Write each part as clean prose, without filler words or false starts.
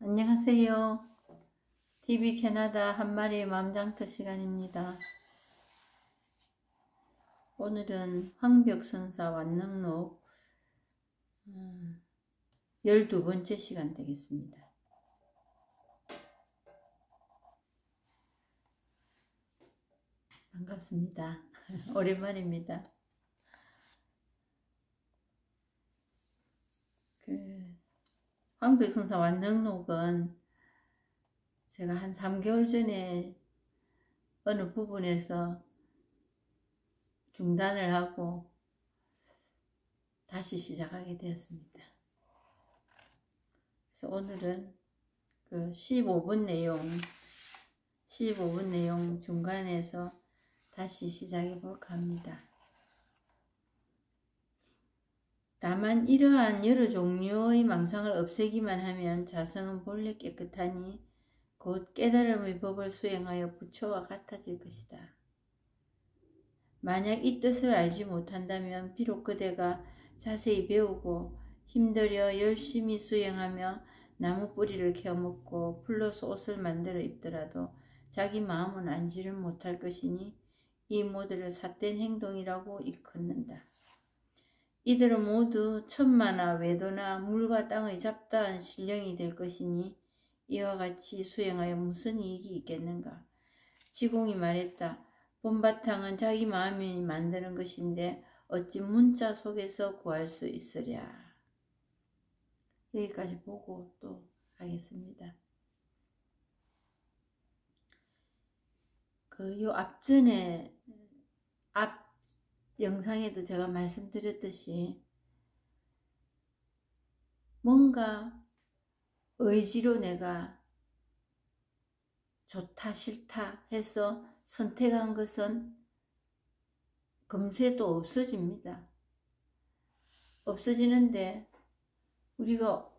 안녕하세요. TV 캐나다 한마리의 맘장터 시간입니다. 오늘은 황벽선사 완능록 12번째 시간 되겠습니다. 반갑습니다. 오랜만입니다. 황벽선사 완능록은 제가 한 3개월 전에 어느 부분에서 중단을 하고 다시 시작하게 되었습니다. 그래서 오늘은 그 15분 내용 중간에서 다시 시작해 볼까 합니다. 다만 이러한 여러 종류의 망상을 없애기만 하면 자성은 본래 깨끗하니 곧 깨달음의 법을 수행하여 부처와 같아질 것이다. 만약 이 뜻을 알지 못한다면 비록 그대가 자세히 배우고 힘들여 열심히 수행하며 나무 뿌리를 캐어먹고 풀로서 옷을 만들어 입더라도 자기 마음은 안지를 못할 것이니 이 모두를 삿된 행동이라고 일컫는다. 이들은 모두 천마나 외도나 물과 땅의 잡다한 신령이 될 것이니 이와 같이 수행하여 무슨 이익이 있겠는가. 지공이 말했다. 본바탕은 자기 마음이 만드는 것인데 어찌 문자 속에서 구할 수 있으랴. 여기까지 보고 또 하겠습니다. 앞 영상에도 제가 말씀드렸듯이 뭔가 의지로 내가 좋다 싫다 해서 선택한 것은 금세 또 없어집니다. 없어지는데 우리가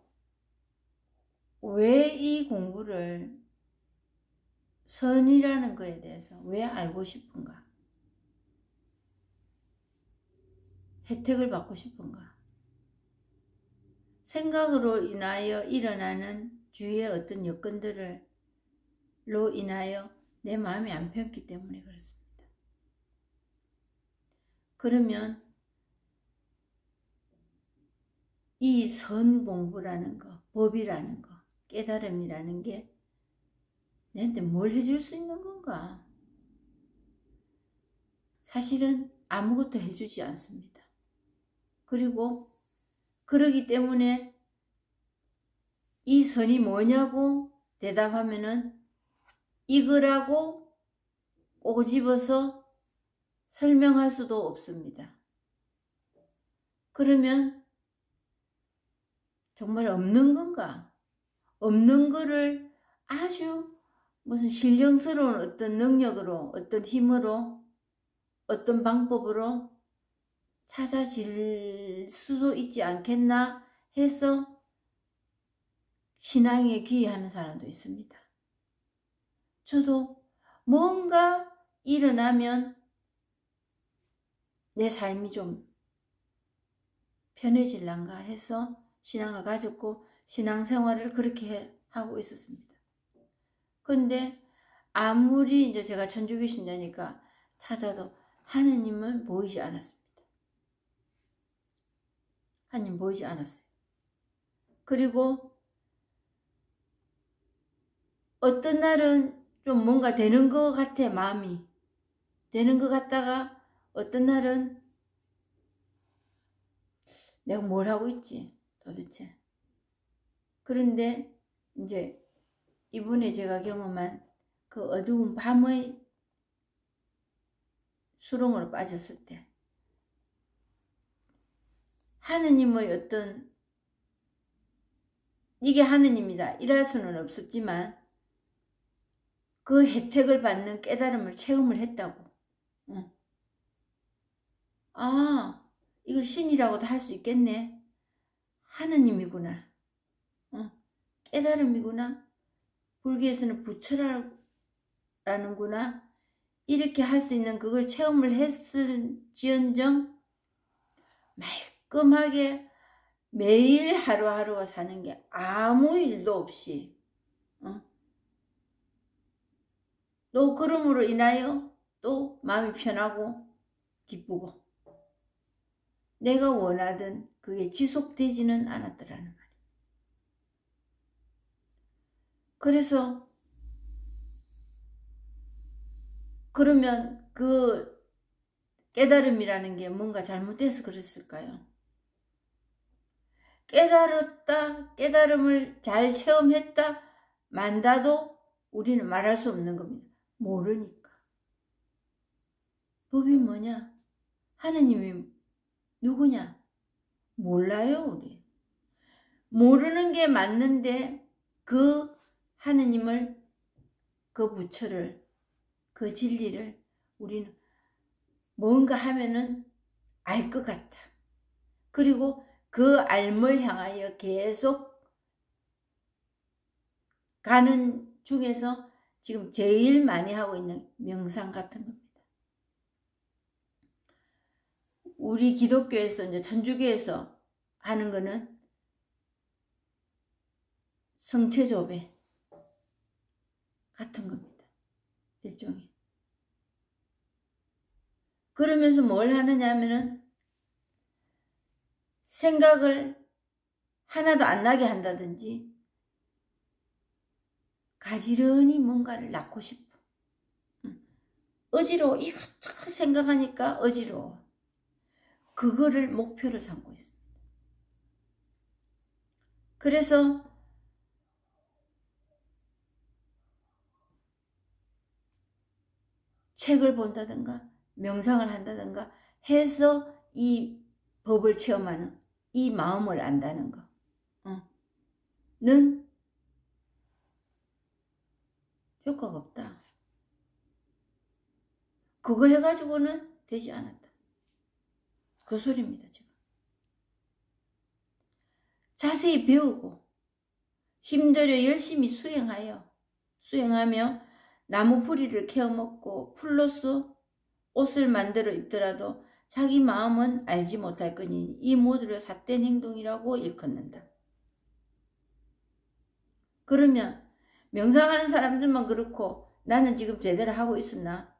왜 이 공부를 선이라는 거에 대해서 왜 알고 싶은가? 혜택을 받고 싶은가? 생각으로 인하여 일어나는 주위의 어떤 여건들로 인하여 내 마음이 안 폈기 때문에 그렇습니다. 그러면 이 선 공부라는 거, 법이라는 거, 깨달음이라는 게 내한테 뭘 해줄 수 있는 건가? 사실은 아무것도 해주지 않습니다. 그리고 그러기 때문에 이 선이 뭐냐고 대답하면은 이거라고 꼬집어서 설명할 수도 없습니다. 그러면 정말 없는 건가? 없는 거를 아주 무슨 신령스러운 어떤 능력으로, 어떤 힘으로, 어떤 방법으로 찾아질 수도 있지 않겠나 해서 신앙에 귀의하는 사람도 있습니다. 저도 뭔가 일어나면 내 삶이 좀 편해질란가 해서 신앙을 가졌고 신앙생활을 그렇게 하고 있었습니다. 근데 아무리 이제 제가 천주교 신자니까 찾아도 하느님은 보이지 않았습니다. 하느님 보이지 않았어요. 그리고 어떤 날은 좀 뭔가 되는 것 같아. 마음이 되는 것 같다가 어떤 날은 내가 뭘 하고 있지 도대체. 그런데 이제 이번에 제가 경험한 그 어두운 밤의 수렁으로 빠졌을 때 하느님의 어떤 이게 하느님이다 이럴 수는 없었지만 그 혜택을 받는 깨달음을 체험을 했다고. 아, 이거 신이라고도 할 수 있겠네. 하느님이구나. 깨달음이구나. 불교에서는 부처라는구나. 이렇게 할 수 있는 그걸 체험을 했을지언정 말끔하게 매일 하루하루가 사는 게 아무 일도 없이 또 그러므로 인하여 또 마음이 편하고 기쁘고 내가 원하던 그게 지속되지는 않았더라는 말이에요. 그래서 그러면 그 깨달음이라는 게 뭔가 잘못돼서 그랬을까요? 깨달았다, 깨달음을 잘 체험했다, 만다도 우리는 말할 수 없는 겁니다. 모르니까. 법이 뭐냐? 하느님이 누구냐? 몰라요, 우리. 모르는 게 맞는데 그 하느님을, 그 부처를, 그 진리를 우리는 뭔가 하면은 알 것 같아. 그리고 그 알물 향하여 계속 가는 중에서 지금 제일 많이 하고 있는 명상 같은 겁니다. 우리 기독교에서 이제 천주교에서 하는 거는 성체조배 같은 겁니다. 일종의. 그러면서 뭘 하느냐 하면은 생각을 하나도 안 나게 한다든지 가지런히 뭔가를 낳고 싶어. 어지러워. 이것저것 생각하니까 어지러워. 그거를 목표로 삼고 있습니다. 그래서 책을 본다든가 명상을 한다든가 해서 이 법을 체험하는 이 마음을 안다는 거는 효과가 없다. 그거 해가지고는 되지 않았다. 그 소리입니다, 지금. 자세히 배우고 힘들여 열심히 수행하며 나무 뿌리를 캐어먹고 풀로서 옷을 만들어 입더라도 자기 마음은 알지 못할 거니 이 모두를 삿된 행동이라고 일컫는다. 그러면 명상하는 사람들만 그렇고 나는 지금 제대로 하고 있었나?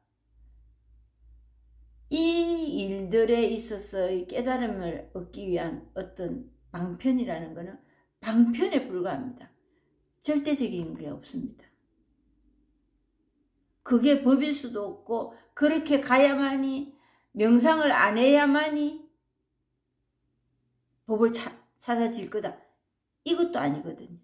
이 일들에 있어서의 깨달음을 얻기 위한 어떤 방편이라는 것은 방편에 불과합니다. 절대적인 게 없습니다. 그게 법일 수도 없고 그렇게 가야만이 명상을 안 해야만이 법을 찾아질 거다. 이것도 아니거든요.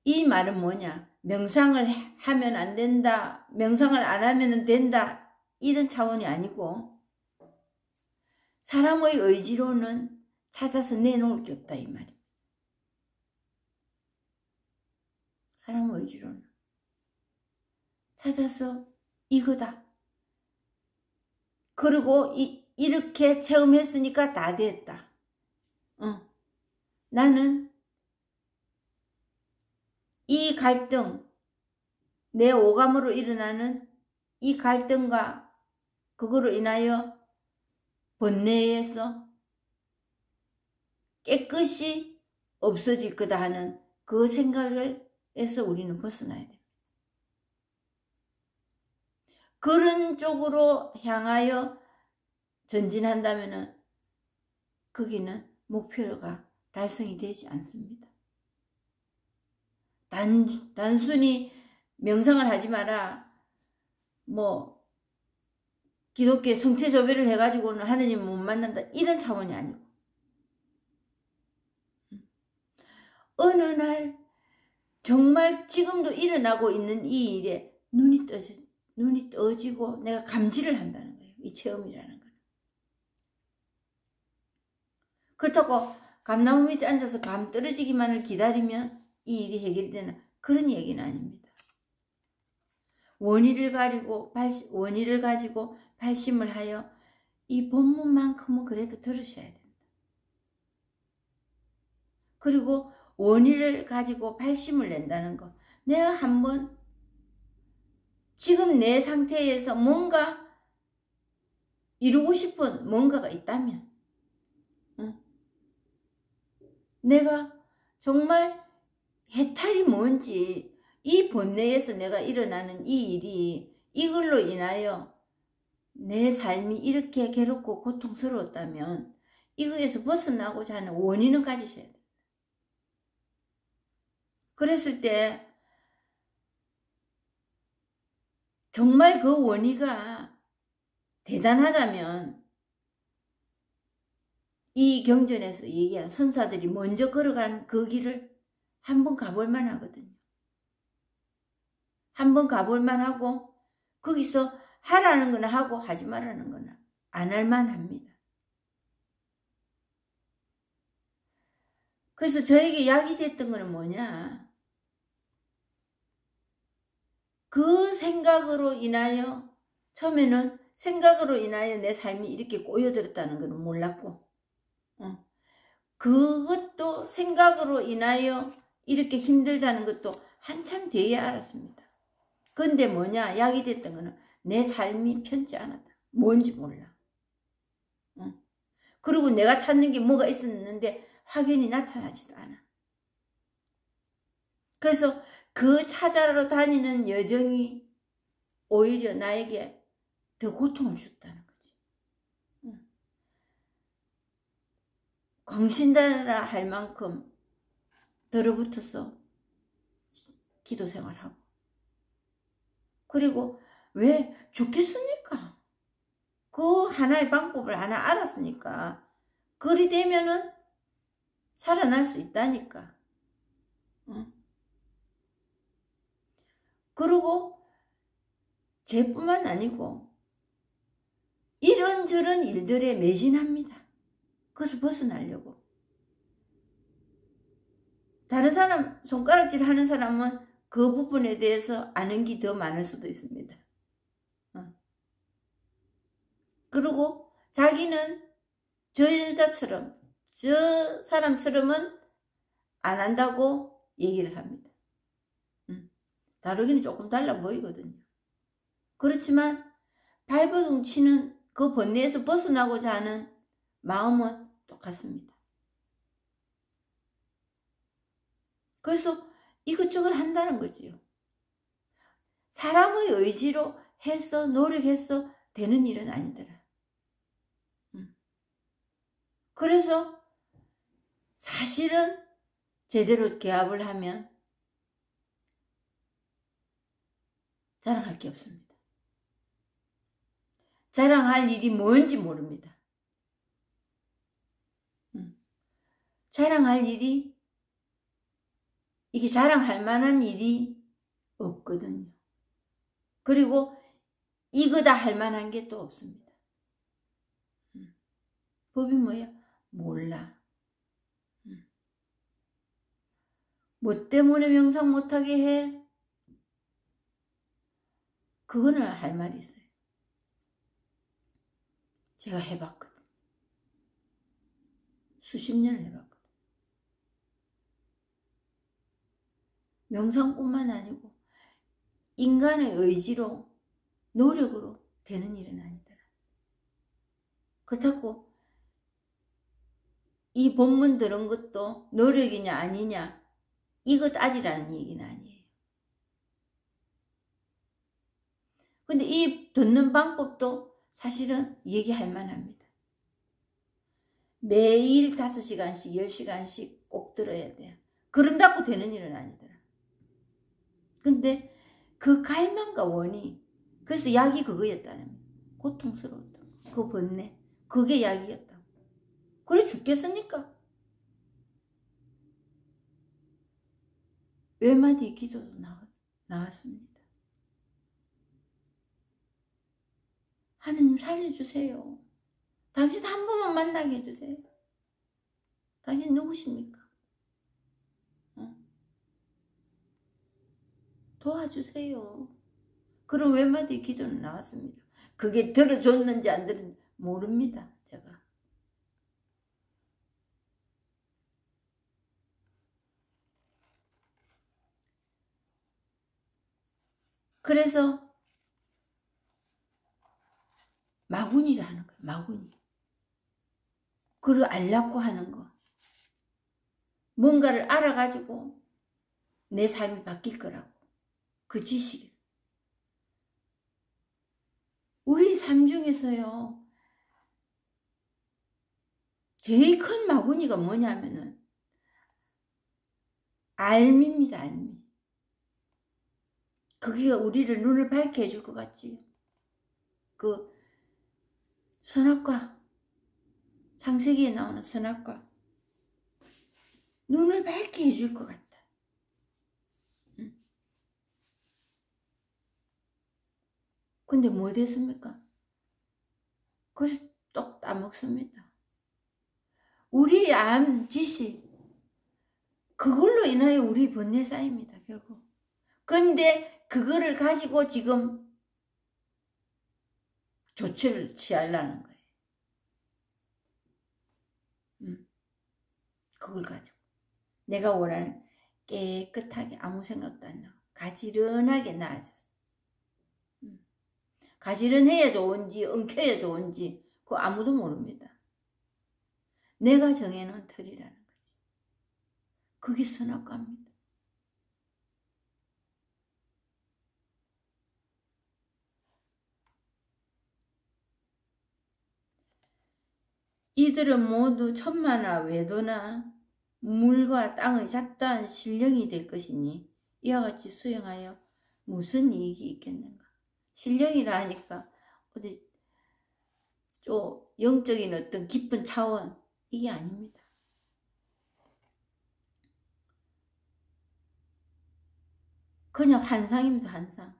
이 말은 뭐냐? 명상을 하면 안 된다. 명상을 안 하면 된다. 이런 차원이 아니고 사람의 의지로는 찾아서 내놓을 게 없다 이 말이에요. 사람의 의지로는 찾아서 이거다. 그리고 이렇게 체험했으니까 다 됐다. 나는 이 갈등, 내 오감으로 일어나는 이 갈등과 그거로 인하여 번뇌에서 깨끗이 없어질 거다 하는 그 생각에서 우리는 벗어나야 돼. 그런 쪽으로 향하여 전진한다면 거기는 목표가 달성이 되지 않습니다. 단순히 명상을 하지 마라. 뭐 기독교의 성체조배를 해가지고는 하느님 못 만난다. 이런 차원이 아니고 어느 날 정말 지금도 일어나고 있는 이 일에 눈이 떠지고 내가 감지를 한다는 거예요. 이 체험이라는 거는. 그렇다고 감나무 밑에 앉아서 감 떨어지기만을 기다리면 이 일이 해결되는 그런 얘기는 아닙니다. 원의를 가지고 발심을 하여 이 본문만큼은 그래도 들으셔야 된다. 그리고 원의를 가지고 발심을 낸다는 거. 내가 한번 지금 내 상태에서 뭔가 이루고 싶은 뭔가가 있다면, 내가 정말 해탈이 뭔지, 이 번뇌에서 내가 일어나는 이 일이 이걸로 인하여 내 삶이 이렇게 괴롭고 고통스러웠다면 이거에서 벗어나고자 하는 원인을 가지셔야 돼요. 그랬을 때 정말 그 원인가 대단하다면 이 경전에서 얘기한 선사들이 먼저 걸어간 그 길을 한번 가볼 만하거든요. 한번 가볼 만하고 거기서 하라는 거나 하고 하지 말라는 거나 안 할 만합니다. 그래서 저에게 약이 됐던 거는 뭐냐? 그 생각으로 인하여, 처음에는 생각으로 인하여 내 삶이 이렇게 꼬여들었다는 건 몰랐고, 그것도 생각으로 인하여 이렇게 힘들다는 것도 한참 뒤에 알았습니다. 근데 뭐냐? 약이 됐던 거는 내 삶이 편치 않았다. 뭔지 몰라. 그리고 내가 찾는 게 뭐가 있었는데 확연히 나타나지도 않아. 그래서 그 찾아러 다니는 여정이 오히려 나에게 더 고통을 줬다는 거지. 광신다라 할 만큼 들어붙어서 기도 생활하고. 그리고 왜 죽겠습니까? 그 하나의 방법을 하나 알았으니까 그리 되면은 살아날 수 있다니까. 그리고 쟤뿐만 아니고 이런저런 일들에 매진합니다. 그것을 벗어나려고. 다른 사람 손가락질 하는 사람은 그 부분에 대해서 아는 게 더 많을 수도 있습니다. 그리고 자기는 저 여자처럼, 저 사람처럼은 안 한다고 얘기를 합니다. 다루기는 조금 달라 보이거든요. 그렇지만 발버둥 치는 그 번뇌에서 벗어나고자 하는 마음은 똑같습니다. 그래서 이것저것 한다는 거지요. 사람의 의지로 해서 노력해서 되는 일은 아니더라. 그래서 사실은 제대로 개합을 하면 자랑할 게 없습니다. 자랑할 일이 뭔지 모릅니다. 자랑할 일이, 이게 자랑할 만한 일이 없거든요. 그리고 이거다 할 만한 게 또 없습니다. 법이 뭐야? 몰라. 뭐 때문에 명상 못하게 해? 그거는 할 말이 있어요. 제가 해봤거든. 수십 년을 해봤거든. 명상뿐만 아니고 인간의 의지로, 노력으로 되는 일은 아니더라. 그렇다고 이 본문 들은 것도 노력이냐 아니냐 이거 따지라는 얘기는 아니에요. 근데 이 듣는 방법도 사실은 얘기할 만합니다. 매일 5시간씩 10시간씩 꼭 들어야 돼요. 그런다고 되는 일은 아니더라. 근데 그 갈망과 원이, 그래서 약이 그거였다는 거예요. 고통스러웠다고. 그 번뇌, 그게 약이었다고. 그래 죽겠습니까? 외마디 기도도 나왔습니다. 하느님 살려주세요. 당신 한 번만 만나게 해주세요. 당신 누구십니까? 도와주세요. 그런 외마디 기도는 나왔습니다. 그게 들어줬는지 안 들었는지 모릅니다. 제가. 그래서 마구니라는 거예요. 마구니. 그리고 알라고 하는 거. 뭔가를 알아가지고 내 삶이 바뀔 거라고. 그 지식이. 우리 삶 중에서요. 제일 큰 마구니가 뭐냐면은 알미입니다. 알미. 거기가 우리를 눈을 밝게 해줄 것 같지. 그 선악과, 창세기에 나오는 선악과 눈을 밝게 해줄 것 같다. 근데 뭐 됐습니까? 그래서 똑 따먹습니다. 우리 암 지식, 그걸로 인하여 우리 번뇌 쌓입니다. 결국. 근데 그거를 가지고 지금 조치를 취하려는 거예요. 그걸 가지고 내가 원하는 깨끗하게 아무 생각도 안 나고 가지런하게 나아졌어. 가지런해야 좋은지 엉켜야 좋은지 그거 아무도 모릅니다. 내가 정해놓은 틀이라는 거지. 그게 선악과입니다. 이들은 모두 천마나 외도나 물과 땅의 잡다한 신령이 될 것이니 이와 같이 수행하여 무슨 이익이 있겠는가. 신령이라 하니까 어디 좀 영적인 어떤 깊은 차원, 이게 아닙니다. 그냥 환상입니다. 환상.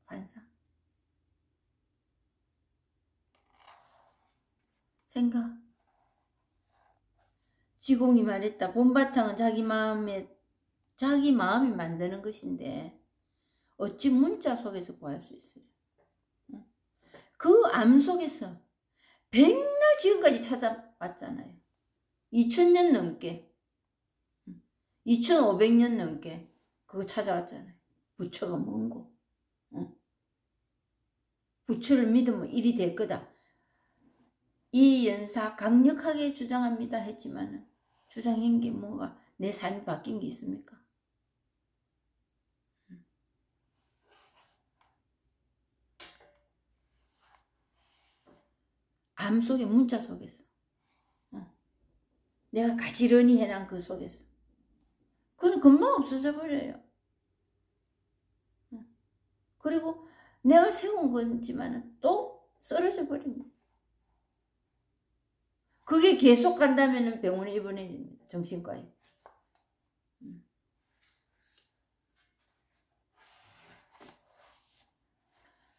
환상. 생각. 지공이 말했다. 본바탕은 자기 마음이 만드는 것인데 어찌 문자 속에서 구할 수 있어요? 그 암 속에서 백날 지금까지 찾아왔잖아요. 2000년 넘게, 2500년 넘게 그거 찾아왔잖아요. 부처가 뭔고? 부처를 믿으면 일이 될 거다. 이 연사 강력하게 주장합니다 했지만 주장한 게 뭐가 내 삶이 바뀐 게 있습니까? 암 속에, 문자 속에서 내가 가지런히 해난 그 속에서 그건 금방 없어져 버려요. 그리고 내가 세운 건지만 또 쓰러져 버립니다. 그게 계속 간다면 병원에 입원해야 됩니다. 정신과에.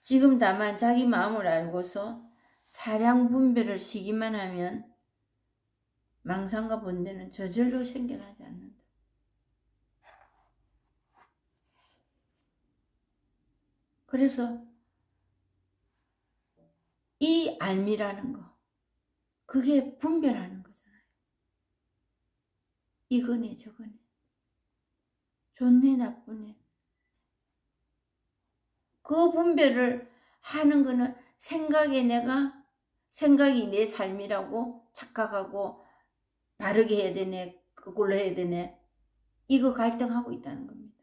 지금 다만 자기 마음을 알고서 사량 분별을 시기만 하면 망상과 번뇌는 저절로 생겨나지 않는다. 그래서 이 알미라는 거, 그게 분별하는 거잖아요. 이거네 저거네, 좋네 나쁘네. 그 분별을 하는 거는 생각이 내 삶이라고 착각하고 바르게 해야 되네, 그걸로 해야 되네, 이거 갈등하고 있다는 겁니다.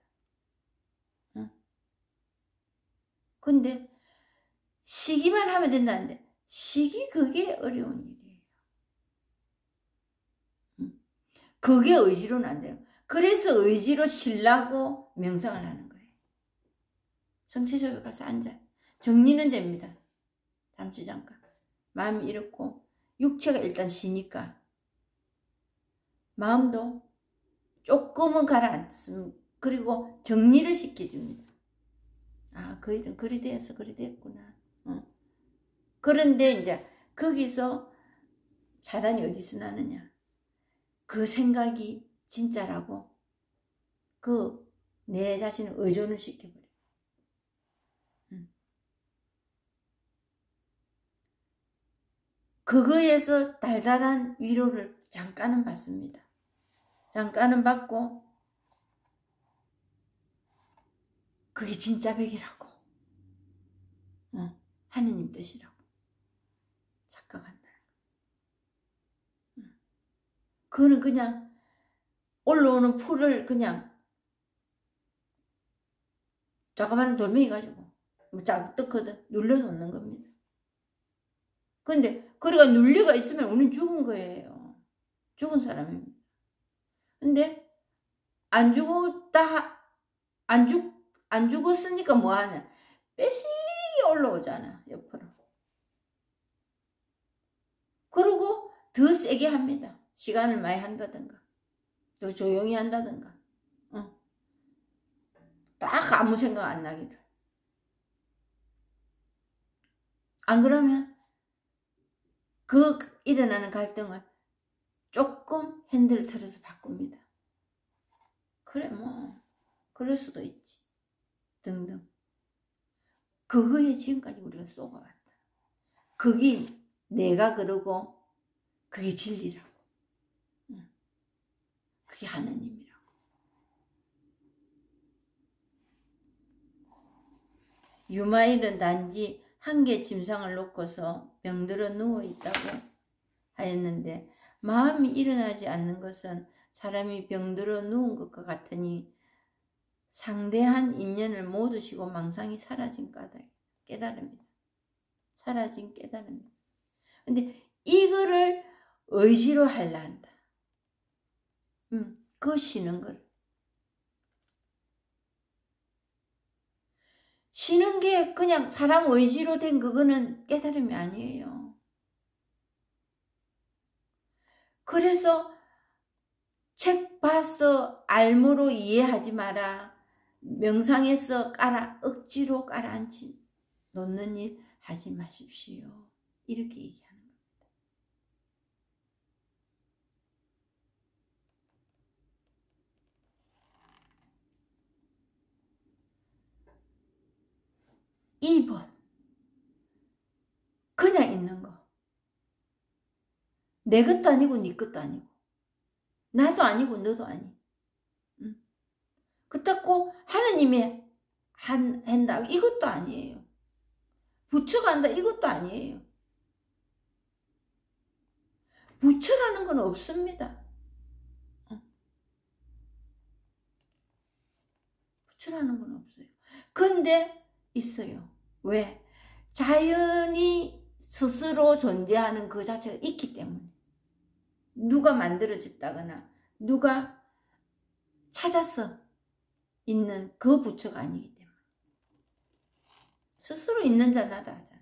근데 시기만 하면 된다는데 시기, 그게 어려운 일이에요. 그게 의지로는 안 돼요. 그래서 의지로 쉬려고 명상을 하는 거예요. 성취조에 가서 앉아 정리는 됩니다. 잠시 잠깐 마음이 이렇고 육체가 일단 쉬니까 마음도 조금은 가라앉습니다. 그리고 정리를 시켜줍니다. 아, 그 일은 그리 되어서 그리 됐구나. 그런데 이제 거기서 사단이 어디서 나느냐, 그 생각이 진짜라고 그 내 자신을 의존을 시켜버려요. 그거에서 달달한 위로를 잠깐은 받습니다. 잠깐은 받고 그게 진짜 백이라고. 하느님 뜻이라고 착각한다. 그거는 그냥 올라오는 풀을 그냥 자그마한 돌멩이 가지고 짝떡거든 눌러놓는 겁니다. 근데 그래가 눌려가 있으면 우리는 죽은 거예요. 죽은 사람입니다. 근데 안 죽었으니까 뭐 하냐? 빼시기 올라오잖아, 옆으로. 그리고 더 세게 합니다. 시간을 많이 한다든가, 더 조용히 한다든가, 딱 아무 생각 안 나기를. 안 그러면 그 일어나는 갈등을 조금 핸들을 틀어서 바꿉니다. 그래 뭐 그럴 수도 있지 등등. 그거에 지금까지 우리가 쏘가왔다. 그게 내가 그러고 그게 진리라고. 그게 하느님이라고. 유마일은 단지 한 개 침상을 놓고서 병들어 누워있다고 하였는데 마음이 일어나지 않는 것은 사람이 병들어 누운 것과 같으니 상대한 인연을 모두 쉬고 망상이 사라진 깨달음이다. 사라진 깨달음이다. 근데 이거를 의지로 하려 한다. 그 쉬는 걸. 쉬는 게 그냥 사람 의지로 된 그거는 깨달음이 아니에요. 그래서 책 봐서 알므로 이해하지 마라. 명상해서 억지로 깔아앉히 놓는 일 하지 마십시오. 이렇게 얘기하는 겁니다. 이번 그냥 있는 거. 내 것도 아니고 네 것도 아니고 나도 아니고 너도 아니. 그렇다고 하느님이 한다 이것도 아니에요. 부처가 한다 이것도 아니에요. 부처라는 건 없습니다. 부처라는 건 없어요. 근데 있어요. 왜? 자연이 스스로 존재하는 그 자체가 있기 때문에. 누가 만들어졌다거나 누가 찾아서 있는 그 부처가 아니기 때문에. 스스로 있는 자 나다 하잖아.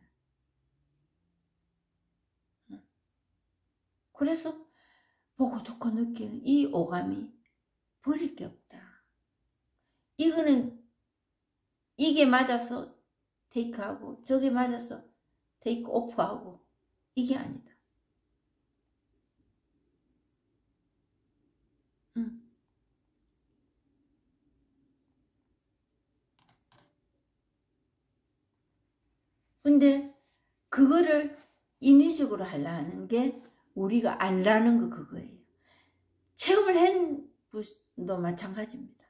그래서 보고 듣고 느끼는 이 오감이 버릴 게 없다. 이거는 이게 맞아서 테이크하고 저게 맞아서 테이크 오프하고 이게 아니다. 근데 그거를 인위적으로 하려는 게 우리가 알라는 거 그거예요. 체험을 한 분도 마찬가지입니다.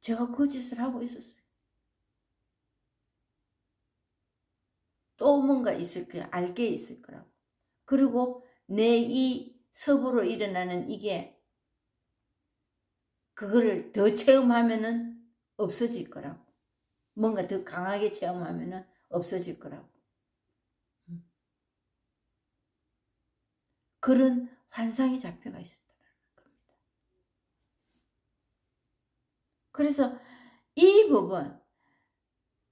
제가 그 짓을 하고 있었어요. 또 뭔가 있을 거야. 알게 있을 거라고. 그리고 내 이 섭으로 일어나는 이게 그거를 더 체험하면은 없어질 거라고. 뭔가 더 강하게 체험하면은 없어질 거라고. 그런 환상이 잡혀가 있었다는 겁니다. 그래서 이 법은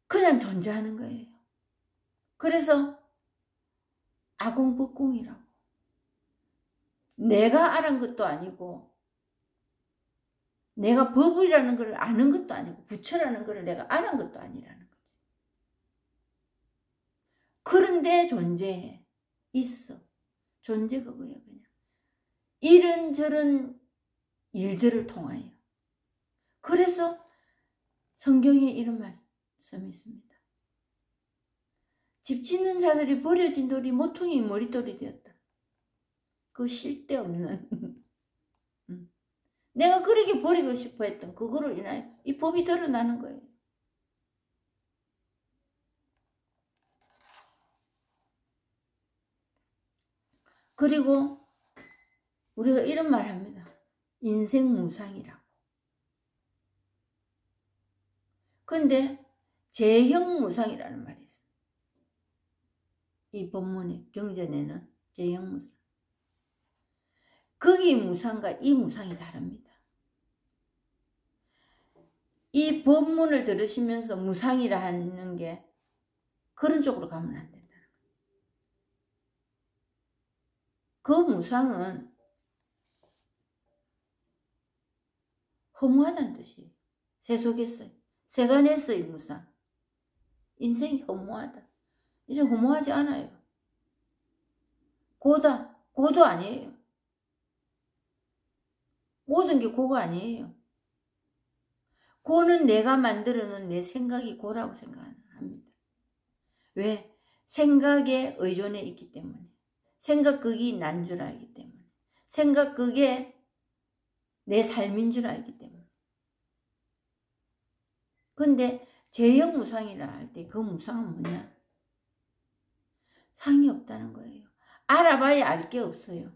그냥 존재하는 거예요. 그래서 아공법공이라고. 내가 알은 것도 아니고 내가 법이라는 걸 아는 것도 아니고 부처라는 걸 내가 알은 것도 아니라는 거지. 그런데 존재해. 있어. 존재가 그거야 그냥. 이런저런 일들을 통하여. 그래서 성경에 이런 말씀이 있습니다. 집 짓는 자들이 버려진 돌이 모퉁이 머릿돌이 되었다. 그 쓸데없는 내가 그렇게 버리고 싶어 했던 그거로 인하여 이 법이 드러나는 거예요. 그리고 우리가 이런 말 합니다. 인생 무상이라고. 근데 재형 무상이라는 말이 있어요. 이 본문의 경전에는 재형 무상. 거기 무상과 이 무상이 다릅니다. 이 본문을 들으시면서 무상이라 하는 게 그런 쪽으로 가면 안 된다는 거죠. 그 무상은 허무하다는 뜻이에요. 세속에서의, 세간에서의 무상. 인생이 허무하다. 이제 허무하지 않아요. 고다. 고도 아니에요. 모든 게 고가 아니에요. 고는 내가 만들어 놓은 내 생각이 고라고 생각합니다. 왜? 생각에 의존해 있기 때문에. 생각극이 난 줄 알기 때문에. 생각극에 내 삶인 줄 알기 때문에. 근데 재형 무상이라 할 때 그 무상은 뭐냐? 상이 없다는 거예요. 알아봐야 알 게 없어요.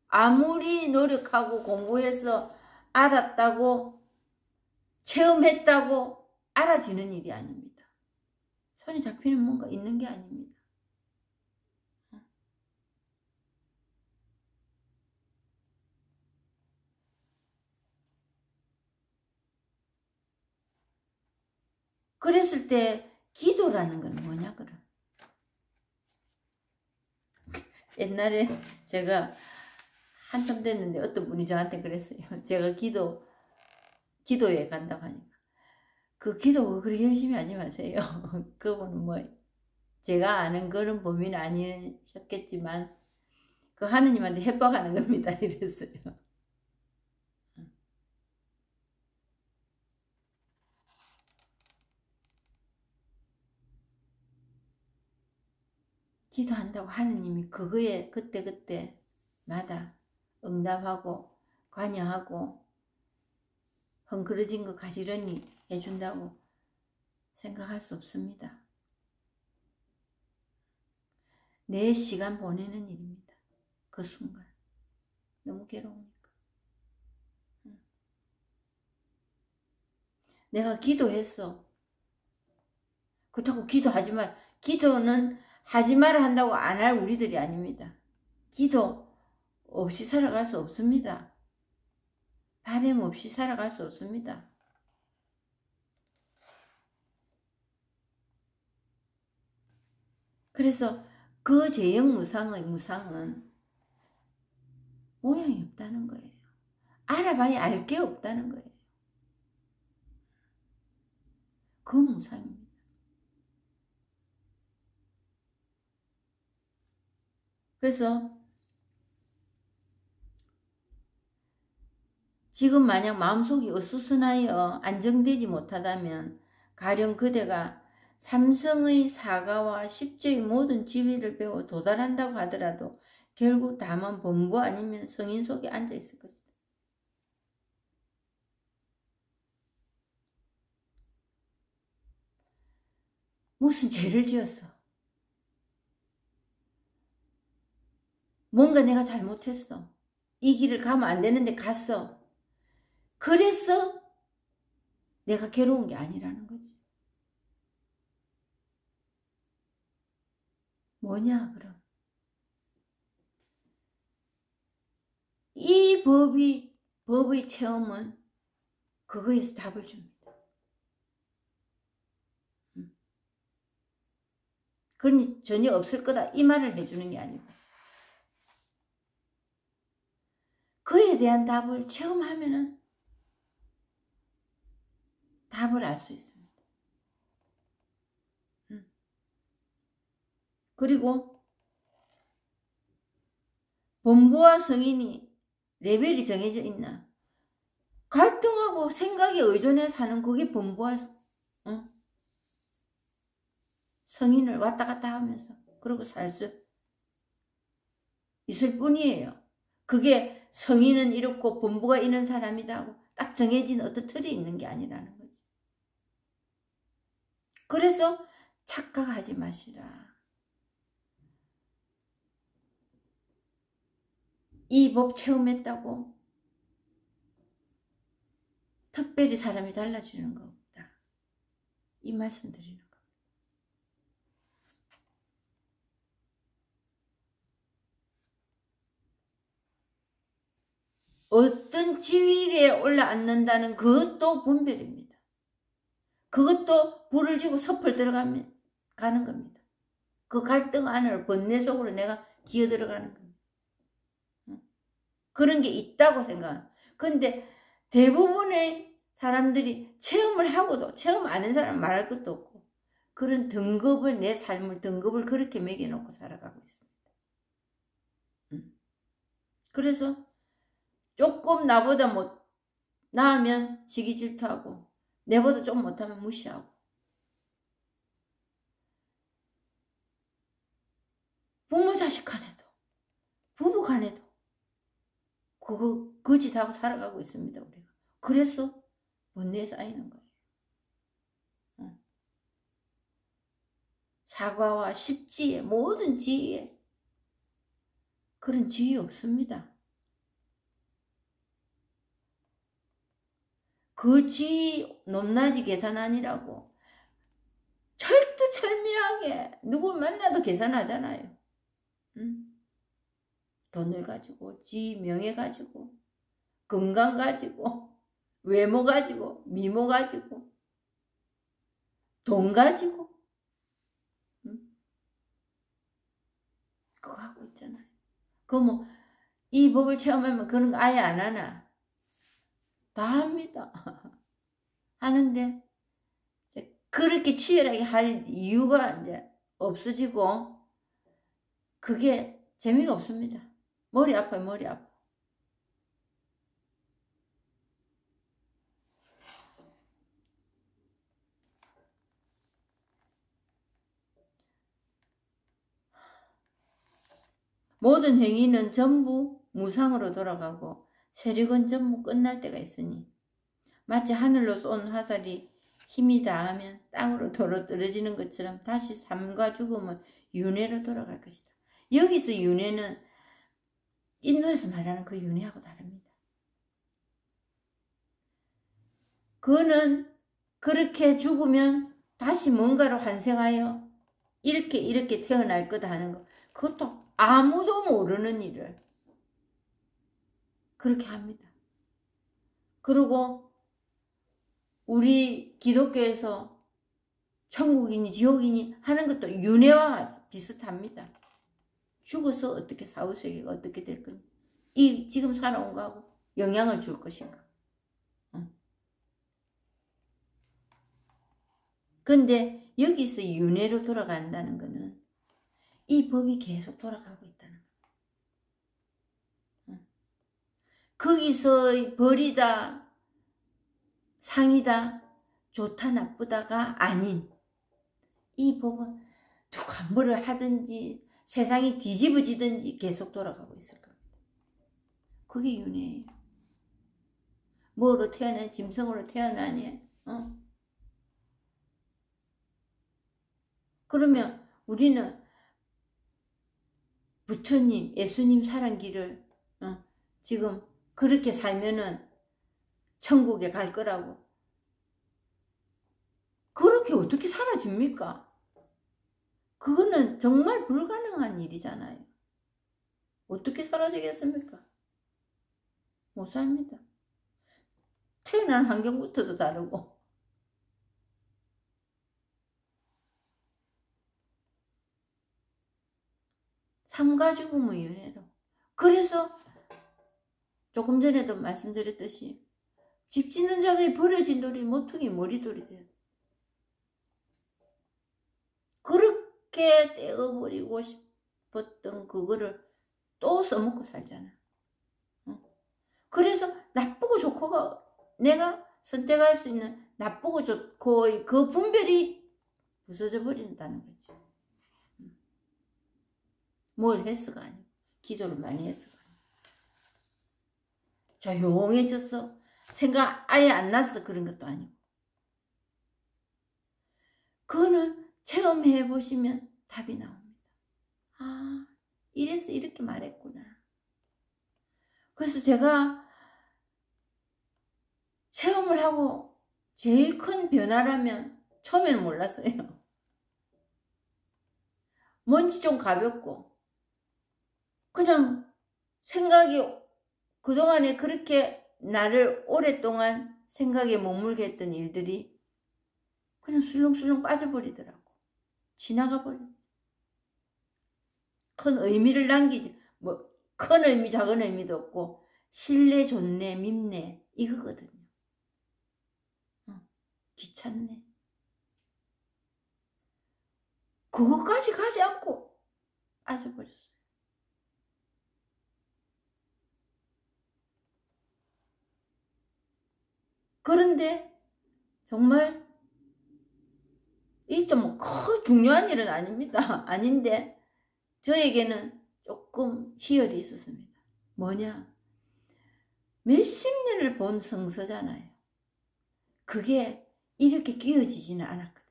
아무리 노력하고 공부해서 알았다고, 체험했다고 알아지는 일이 아닙니다. 손에 잡히는 뭔가 있는 게 아닙니다. 그랬을 때 기도라는 건 뭐냐 그럼? 옛날에 제가 한참 됐는데 어떤 분이 저한테 그랬어요. 제가 기도에 간다고 하니까. 그 기도 그렇게 열심히 하지 마세요. 그분은 뭐 제가 아는 그런 범위는 아니셨겠지만 그 하느님한테 협박하는 겁니다. 이랬어요. 기도한다고 하느님이 그거에 그때마다 응답하고 관여하고 헝클어진 거 가지런히 해준다고 생각할 수 없습니다. 내 시간 보내는 일입니다. 그 순간. 너무 괴로우니까. 내가 기도했어. 그렇다고 기도하지 말. 기도는 하지 마라 한다고 안 할 우리들이 아닙니다. 기도 없이 살아갈 수 없습니다. 바람 없이 살아갈 수 없습니다. 그래서 그 재형 무상의 무상은 모양이 없다는 거예요. 알아봐야 알 게 없다는 거예요. 그 무상입니다. 그래서 지금 만약 마음속이 어수선하여 안정되지 못하다면 가령 그대가 삼성의 사가와 십조의 모든 지위를 배워 도달한다고 하더라도 결국 다만 범부 아니면 성인 속에 앉아 있을 것이다. 무슨 죄를 지었어? 뭔가 내가 잘못했어. 이 길을 가면 안 되는데 갔어. 그래서 내가 괴로운 게 아니라는 거지. 뭐냐 그럼? 이 법의 체험은 그거에서 답을 줍니다. 그러니 전혀 없을 거다 이 말을 해주는 게 아니고 그에 대한 답을 체험하면은 답을 알 수 있습니다. 그리고 범부와 성인이 레벨이 정해져 있나? 갈등하고 생각에 의존해 사는 그게 범부와 성인을 왔다 갔다 하면서 그러고 살 수 있을 뿐이에요. 그게 성인은 이렇고 범부가 이런 사람이다 하고 딱 정해진 어떤 틀이 있는 게 아니라는 거지. 그래서 착각하지 마시라. 이 법 체험했다고 특별히 사람이 달라지는 거 없다. 이 말씀 드리는 거. 어떤 지위에 올라앉는다는 그것도 분별입니다. 그것도 불을 지고 섭을 들어가는 겁니다. 그 갈등 안을 번뇌 속으로 내가 기어 들어가는 겁니다. 그런 게 있다고 생각합니다. 그런데 대부분의 사람들이 체험을 하고도 체험 안 한 사람은 말할 것도 없고 그런 등급을 내 삶을 등급을 그렇게 매겨놓고 살아가고 있습니다. 그래서 조금 나보다 못 나으면 시기 질투하고 내보다 좀 못하면 무시하고 부모 자식 간에도 부부 간에도 그거 거짓하고 살아가고 있습니다. 우리가. 그래서 번뇌에 쌓이는 거예요. 사과와 십지에 모든 지위에 그런 지위 없습니다. 그 지위 높낮이 계산 아니라고 철두철미하게 누굴 만나도 계산하잖아요. 돈을 가지고 지위 명예 가지고 건강 가지고 외모 가지고 미모 가지고 돈 가지고 그거 하고 있잖아요. 그거 뭐 이 법을 체험하면 그런 거 아예 안 하나? 다 합니다. 하는데 이제 그렇게 치열하게 할 이유가 이제 없어지고 그게 재미가 없습니다. 머리 아파요. 머리 아파. 모든 행위는 전부 무상으로 돌아가고 세력은 전부 끝날 때가 있으니 마치 하늘로 쏜 화살이 힘이 다하면 땅으로 도로 떨어지는 것처럼 다시 삶과 죽음은 윤회로 돌아갈 것이다. 여기서 윤회는 인도에서 말하는 그 윤회하고 다릅니다. 그거는 그렇게 죽으면 다시 뭔가로 환생하여 이렇게 태어날 거다 하는 거. 그것도 아무도 모르는 일을 그렇게 합니다. 그리고 우리 기독교에서 천국이니 지옥이니 하는 것도 윤회와 비슷합니다. 죽어서 어떻게 사후세계가 어떻게 될 거니 이 지금 살아온 거하고 영향을 줄 것인가. 근데 여기서 윤회로 돌아간다는 것은 이 법이 계속 돌아가고 있다는 거예요. 거기서 벌이다, 상이다, 좋다, 나쁘다가 아닌 이 법은 누가 뭐를 하든지 세상이 뒤집어지든지 계속 돌아가고 있을 겁니다. 그게 윤회예요. 뭐로 태어나니? 짐승으로 태어나니? 그러면 우리는 부처님, 예수님 사랑 길을 지금 그렇게 살면은 천국에 갈 거라고. 그렇게 어떻게 사라집니까? 그거는 정말 불가능한 일이잖아요. 어떻게 사라지겠습니까? 못 삽니다. 태어난 환경부터도 다르고. 삶과 죽음의 윤회로. 그래서 조금 전에도 말씀드렸듯이 집 짓는 자들이 버려진 돌이 모퉁이 머리돌이 돼요. 그렇게 떼어버리고 싶었던 그거를 또 써먹고 살잖아. 그래서 나쁘고 좋고가 내가 선택할 수 있는 나쁘고 좋고 그 분별이 부서져 버린다는 거죠. 뭘 했어가 아니고 기도를 많이 했어가 아니고 조용해져서 생각 아예 안 났어 그런 것도 아니고 그거는 체험해 보시면 답이 나옵니다. 아, 이래서 이렇게 말했구나. 그래서 제가 체험을 하고 제일 큰 변화라면 처음에는 몰랐어요. 먼지 좀 가볍고 그냥 생각이 그동안에 그렇게 나를 오랫동안 생각에 머물게 했던 일들이 그냥 술렁술렁 빠져버리더라고. 지나가 버려. 큰 의미를 남기지. 뭐 큰 의미 작은 의미도 없고 실내 좋네 밉네 이거거든요. 귀찮네. 그거까지 가지 않고 빠져버렸어요. 그런데 정말 이 또 뭐 중요한 일은 아닙니다. 아닌데 저에게는 조금 희열이 있었습니다. 뭐냐? 몇십 년을 본 성서잖아요. 그게 이렇게 끼어지지는 않았거든.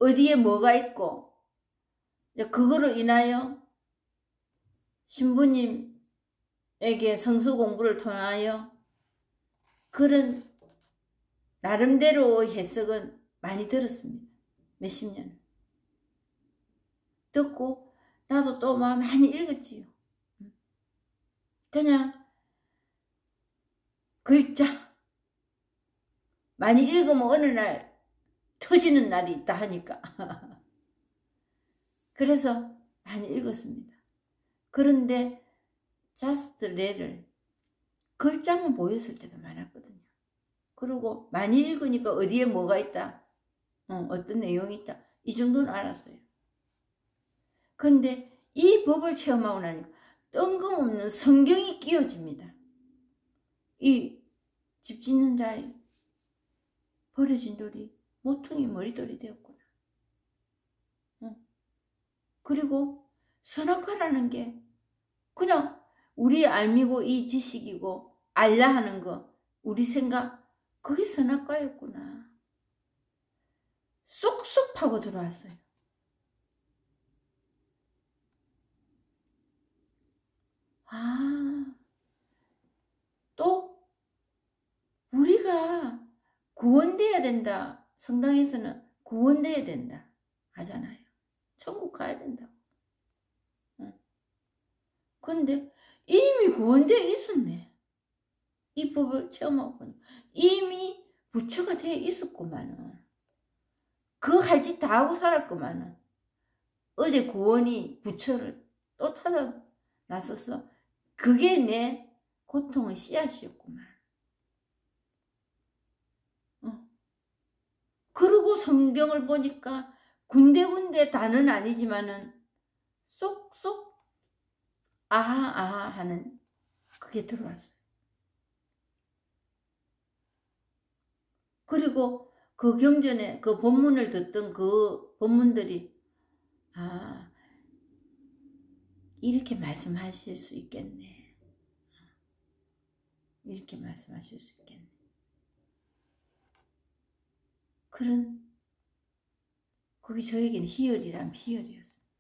어디에 뭐가 있고 그거로 인하여 신부님에게 성서 공부를 통하여 그런 나름대로 해석은 많이 들었습니다. 몇십 년 듣고 나도 또 많이 읽었지요. 그냥 글자 많이 읽으면 어느 날 터지는 날이 있다 하니까 그래서 많이 읽었습니다. 그런데 just read를 글자만 보였을 때도 많았거든요. 그리고 많이 읽으니까 어디에 뭐가 있다, 어떤 내용이 있다, 이 정도는 알았어요. 근데 이 법을 체험하고 나니까 뜬금없는 성경이 끼워집니다. 이 집 짓는 자의 버려진 돌이 모퉁이 머리돌이 되었구나. 그리고 선악과라는 게 그냥 우리 알미고 이 지식이고 알라 하는 거, 우리 생각, 그게 선악과였구나. 쏙쏙 파고 들어왔어요. 또 우리가 구원돼야 된다. 성당에서는 구원돼야 된다 하잖아요. 천국 가야 된다고. 그런데 이미 구원되어 있었네. 이 법을 체험하고 보니 이미 부처가 되어 있었구만은. 그 할 짓 다 하고 살았구만은. 어제 구원이 부처를 또 찾아 나서서 그게 내 고통의 씨앗이었구만. 그리고 성경을 보니까 군데군데 다는 아니지만은 쏙쏙 아하 하는 그게 들어왔어요. 그리고 그 경전에 그 본문을 듣던 그 본문들이 이렇게 말씀하실 수 있겠네. 이렇게 말씀하실 수 있겠네. 그게 저에게는 희열이란 희열이었습니다.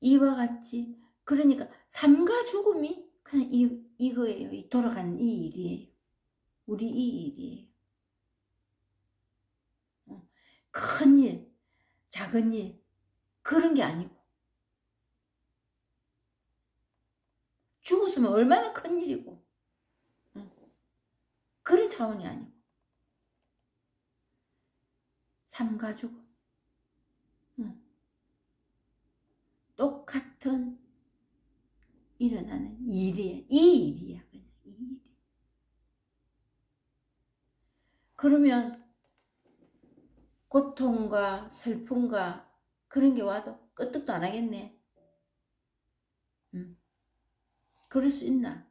이와 같이 그러니까 삶과 죽음이 그냥 이거예요. 이 돌아가는 이 일이에요. 우리 이 일이에요. 큰 일, 작은 일 그런 게 아니고 죽었으면 얼마나 큰 일이고 그런 차원이 아니고 삶과 죽음 똑같은 일어나는 일이야. 이 일이야. 그냥 이 일이. 그러면 고통과 슬픔과 그런 게 와도 끄떡도 안 하겠네. 그럴 수 있나?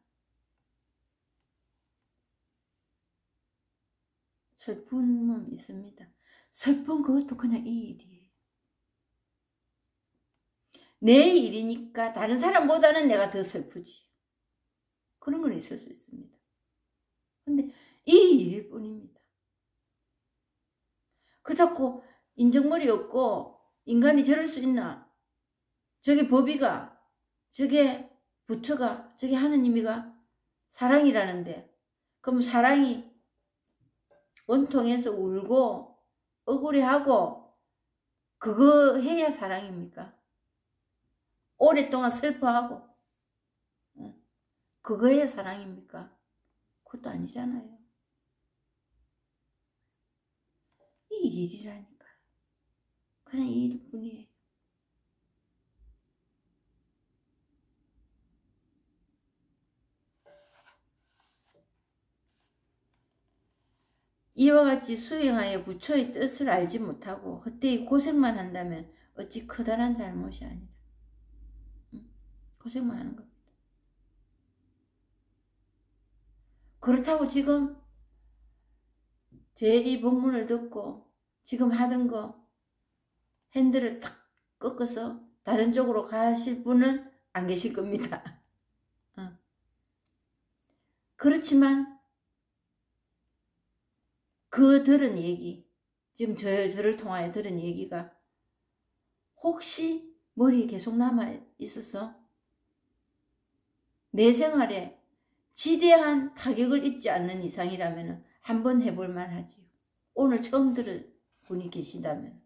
슬픔은 있습니다. 슬픔 그것도 그냥 이 일이에요. 내 일이니까 다른 사람보다는 내가 더 슬프지. 그런 건 있을 수 있습니다. 근데 이 일일 뿐입니다. 그렇다고 인정머리 없고 인간이 저럴 수 있나? 저게 법이가, 저게 부처가, 저게 하느님이가 사랑이라는데, 그럼 사랑이 원통해서 울고 억울해하고 그거 해야 사랑입니까? 오랫동안 슬퍼하고 그거 해야 사랑입니까? 그것도 아니잖아요. 이 일이라니까요. 그냥 이 일뿐이에요. 이와 같이 수행하여 부처의 뜻을 알지 못하고 헛되이 고생만 한다면 어찌 커다란 잘못이 아니라 고생만 하는 겁니다. 그렇다고 지금 제 이 법문을 듣고 지금 하던 거 핸들을 탁 꺾어서 다른 쪽으로 가실 분은 안 계실 겁니다. 그렇지만 그 들은 얘기, 지금 저를 통하여 들은 얘기가 혹시 머리에 계속 남아 있어서 내 생활에 지대한 타격을 입지 않는 이상이라면 한번 해볼 만하지요. 오늘 처음 들은 분이 계신다면.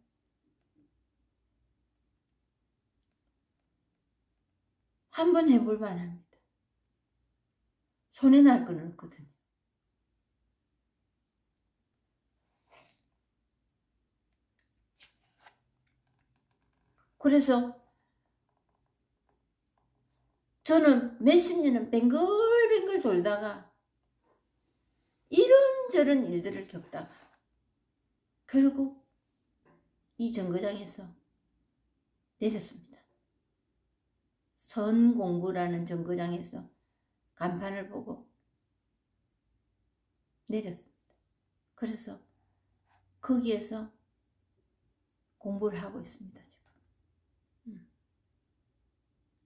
한번 해볼 만합니다. 손에 날 건 없거든요. 그래서 저는 몇십 년은 뱅글뱅글 돌다가 이런저런 일들을 겪다가 결국 이 정거장에서 내렸습니다. 선공부라는 정거장에서 간판을 보고 내렸습니다. 그래서 거기에서 공부를 하고 있습니다. 지금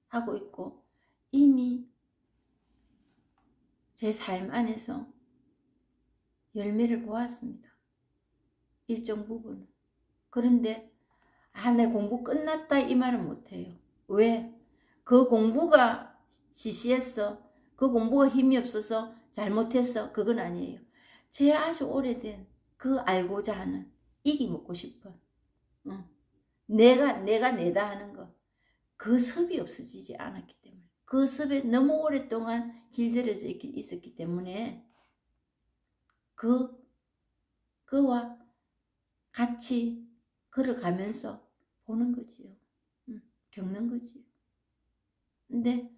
하고 있고 이미 제 삶 안에서 열매를 보았습니다. 일정 부분은. 그런데 내 공부 끝났다 이 말은 못해요. 왜? 그 공부가 시시했어. 그 공부가 힘이 없어서 잘못했어. 그건 아니에요. 제 아주 오래된 그 알고자 하는 이기 먹고 싶어. 내가 내다 하는 거. 그 섭이 없어지지 않았기 때문에. 그 섭에 너무 오랫동안 길들여져 있었기 때문에 그와 같이 걸어가면서 보는 거지요. 겪는 거지요. 근데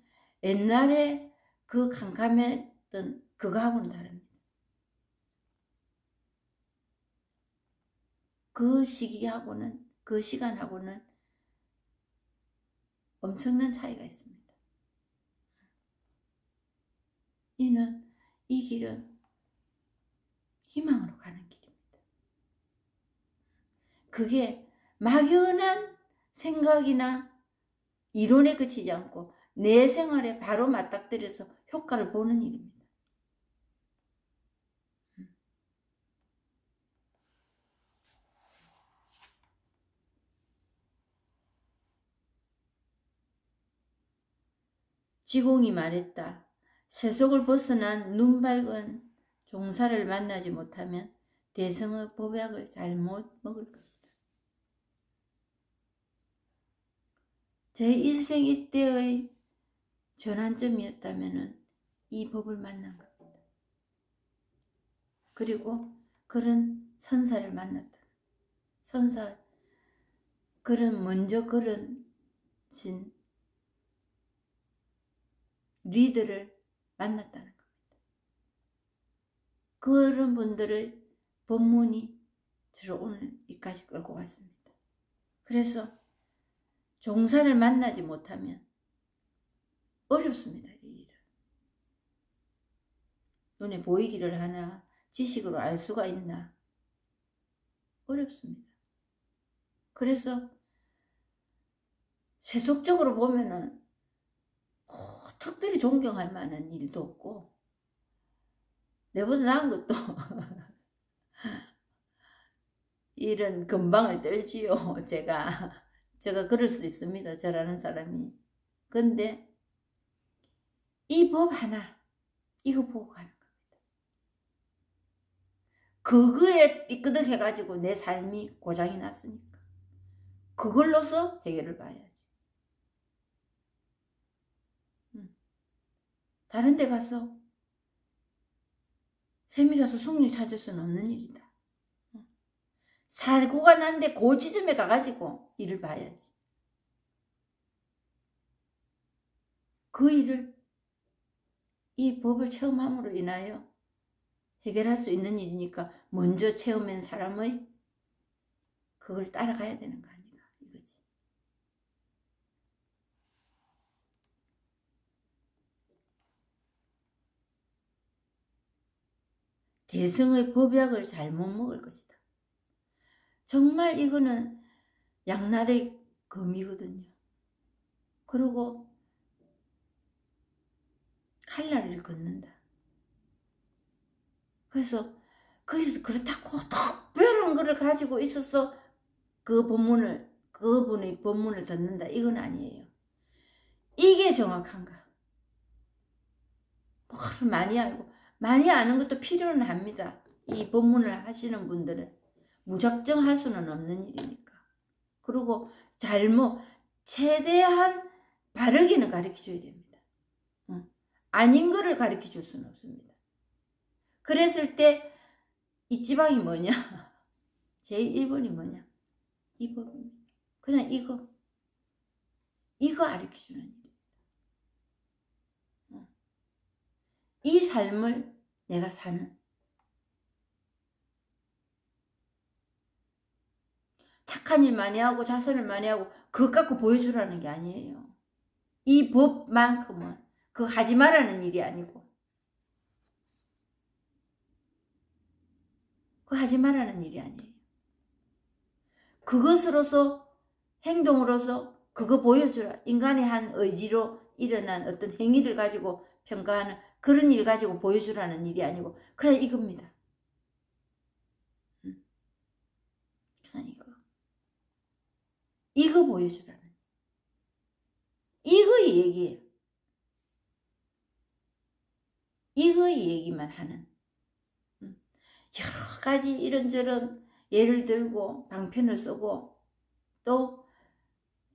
옛날에 그 캄캄했던 그거하고는 다릅니다. 그 시기하고는, 그 시간하고는 엄청난 차이가 있습니다. 이 길은 희망으로 가는 길입니다. 그게 막연한 생각이나 이론에 그치지 않고 내 생활에 바로 맞닥뜨려서 효과를 보는 일입니다. 지공이 말했다. 세속을 벗어난 눈 밝은 종사를 만나지 못하면 대성의 법약을 잘못 먹을 것이다. 제 일생 이때의 전환점이었다면 이 법을 만난 겁니다. 그리고 그런 선사를 만났다. 먼저 걸으신 리더를 만났다는 겁니다. 그런 분들의 법문이 저를 오늘 이까지 끌고 왔습니다. 그래서 종사를 만나지 못하면 어렵습니다. 이 일은. 눈에 보이기를 하나 지식으로 알 수가 있나 어렵습니다. 그래서 세속적으로 보면은 특별히 존경할 만한 일도 없고 내보다 나은 것도 이런 건방을 떨지요. 제가 그럴 수 있습니다. 저라는 사람이. 근데 이 법 하나 이거 보고 가는 겁니다. 그거에 삐끄덕해가지고 내 삶이 고장이 났으니까 그걸로서 해결을 봐야지. 다른 데 가서 샘이 가서 승리 찾을 수는 없는 일이다. 사고가 났는데 그 지점에 가가지고 일을 봐야지. 그 일을 이 법을 체험함으로 인하여 해결할 수 있는 일이니까 먼저 체험한 사람의 그걸 따라가야 되는 거 아닌가 이거지. 대승의 법약을 잘못 먹을 것이다. 정말 이거는 양날의 검이거든요. 그리고 칼날을 걷는다. 그래서 거기서 그렇다고 특별한 거를 가지고 있어서 그분의 법문을 듣는다. 이건 아니에요. 이게 정확한가? 뭘 많이 아는 것도 필요는 합니다. 이 법문을 하시는 분들은 무작정 할 수는 없는 일이니까. 그리고 최대한 바르게는 가르쳐줘야 됩니다. 아닌 거를 가르쳐줄 수는 없습니다. 그랬을 때 이 지방이 뭐냐? 제일 1번이 뭐냐? 이 법입니다. 그냥 이거 가르쳐주는 일입니다. 이 삶을 내가 사는, 착한 일 많이 하고 자선을 많이 하고 그것 갖고 보여주라는 게 아니에요. 이 법만큼은 그거 하지 말라는 일이 아니고 그거 하지 말라는 일이 아니에요. 그것으로서 행동으로서 그거 보여주라. 인간의 한 의지로 일어난 어떤 행위를 가지고 평가하는 그런 일 가지고 보여주라는 일이 아니고 그냥 이겁니다. 그냥 이거 보여주라는 이거의 얘기예요. 이거의 얘기만 하는 여러 가지 이런저런 예를 들고 방편을 쓰고 또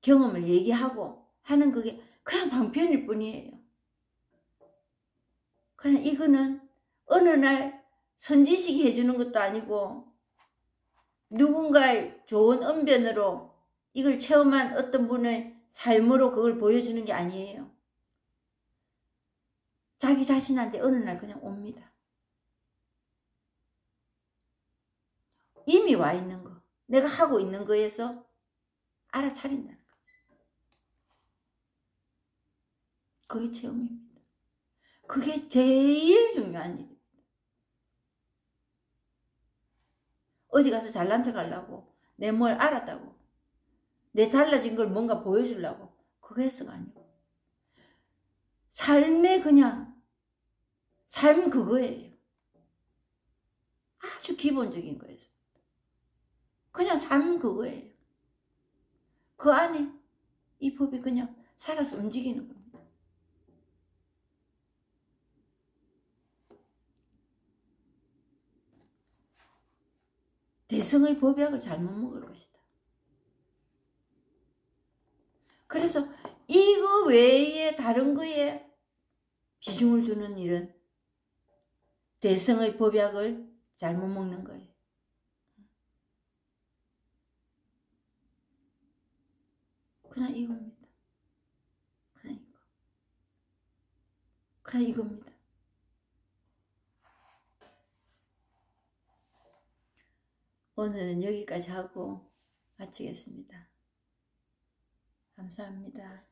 경험을 얘기하고 하는 그게 그냥 방편일 뿐이에요. 그냥 이거는 어느 날 선지식이 해주는 것도 아니고 누군가의 좋은 언변으로 이걸 체험한 어떤 분의 삶으로 그걸 보여주는 게 아니에요. 자기 자신한테 어느 날 그냥 옵니다. 이미 와 있는 거, 내가 하고 있는 거에서 알아차린다는 거죠. 그게 체험입니다. 그게 제일 중요한 일입니다. 어디 가서 잘난 척 하려고 내 뭘 알았다고 내 달라진 걸 뭔가 보여주려고 그거 해서가 아니고 삶의 그냥 삶 그거예요. 아주 기본적인 거에서 그냥 삶 그거예요. 그 안에 이 법이 그냥 살아서 움직이는 겁니다. 대성의 법약을 잘못 먹을 것이다. 그래서 이거 외에 다른 거에 비중을 두는 일은 대성의 법약을 잘못 먹는 거예요. 그냥 이겁니다. 그냥 이겁니다. 오늘은 여기까지 하고 마치겠습니다. 감사합니다.